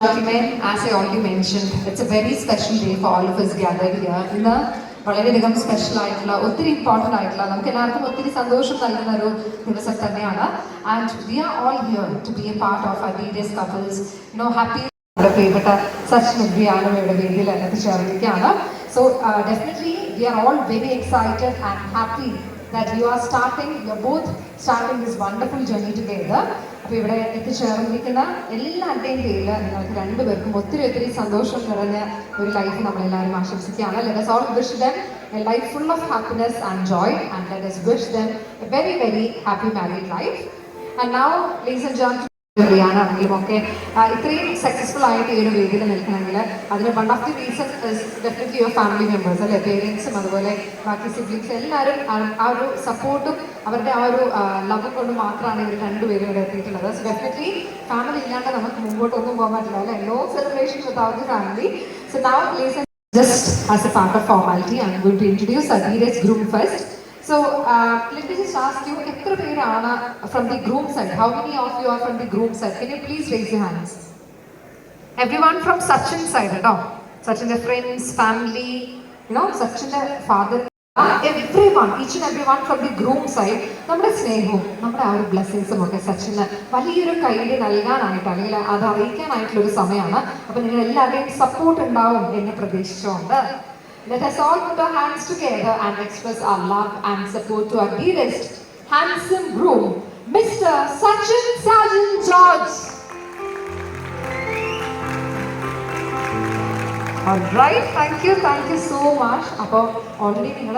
As I already mentioned, it's a very special day for all of us gathered here. ഇന്ന് വളരെയധികം special ആയിട്ടുള്ള ഒത്തിരി important ആയിട്ടുള്ള നമുക്ക് എല്ലാവർക്കും ഒത്തിരി സന്തോഷം നൽകുന്ന ഒരു ദിവസം തന്നെയാണ്. And we are all here to be a part of various couples happy നമ്മുടെ പ്രിയപ്പെട്ട സച്ചിൻ ഉദ്യാനയുടെ വേദിയിൽ എത്തിച്ചേർന്നിരിക്കുകയാണ്. So definitely we are all very excited and happy that you are both starting this wonderful journey together. അപ്പോൾ ഇവിടെ എത്തിച്ചേർന്നിരിക്കുന്ന എല്ലാവരുടെയും പേരിൽ നിങ്ങൾക്ക് രണ്ടുപേർക്കും ഒത്തിരി സന്തോഷം നിറഞ്ഞ ഒരു ലൈഫ് നമ്മളെല്ലാവരും ആശംസിക്കുകയാണ്. Let us all wish them a life full of happiness and joy, and let us wish them a very happy married life. And now, ladies and gentlemen, ആണെങ്കിലും ഒക്കെ ഇത്രയും സക്സസ്ഫുൾ ആയിട്ട് ഈ ഒരു വേദിയിൽ നിൽക്കണമെങ്കിൽ അതിന് one of the reason definitely your family members അല്ലെ, പേരൻസും അതുപോലെ ബാക്കി സിബ്ലിങ്സ് എല്ലാവരും ആ ഒരു സപ്പോർട്ടും അവരുടെ ആ ഒരു ലവും കൊണ്ട് മാത്രമാണ് ഇവർ രണ്ടുപേരും ഇവിടെ എത്തിയിട്ടുള്ളത്. സോ ഡെഫിനറ്റ്ലി ഫാമിലി ഇല്ലാണ്ട് നമുക്ക് മുമ്പോട്ടൊന്നും പോകാൻ പറ്റില്ല അല്ലെ, no celebration without the family. So now please just as a part of formality, I'm going to introduce Adhire's groom first. So let me just ask you, എത്ര പേരാണ് from the groom side? How many of you are from the groom side? Can you please raise your hands? Everyone from Sachin's side, no? Sachin's friends, family, Sachin's father, everyone, each and everyone from the groom side. നമ്മുടെ സ്നേഹവും നമ്മുടെ ആ ഒരു ബ്ലെസ്സിങ്സും ഒക്കെ സച്ചിന് വലിയൊരു കയ്യിൽ നൽകാനായിട്ട് അല്ലെങ്കിൽ അത് അറിയിക്കാനായിട്ടുള്ള ഒരു സമയമാണ്. അപ്പോൾ നിങ്ങൾ എല്ലാവരുടെയും സപ്പോർട്ട് ഉണ്ടാവും എന്ന് പ്രതീക്ഷിച്ചുകൊണ്ട് let us all put our hands together and express our love and support to our dearest handsome groom, Mr. Sachin Sajan George. All right, thank you so much. അപ്പോൾ already നിങ്ങൾ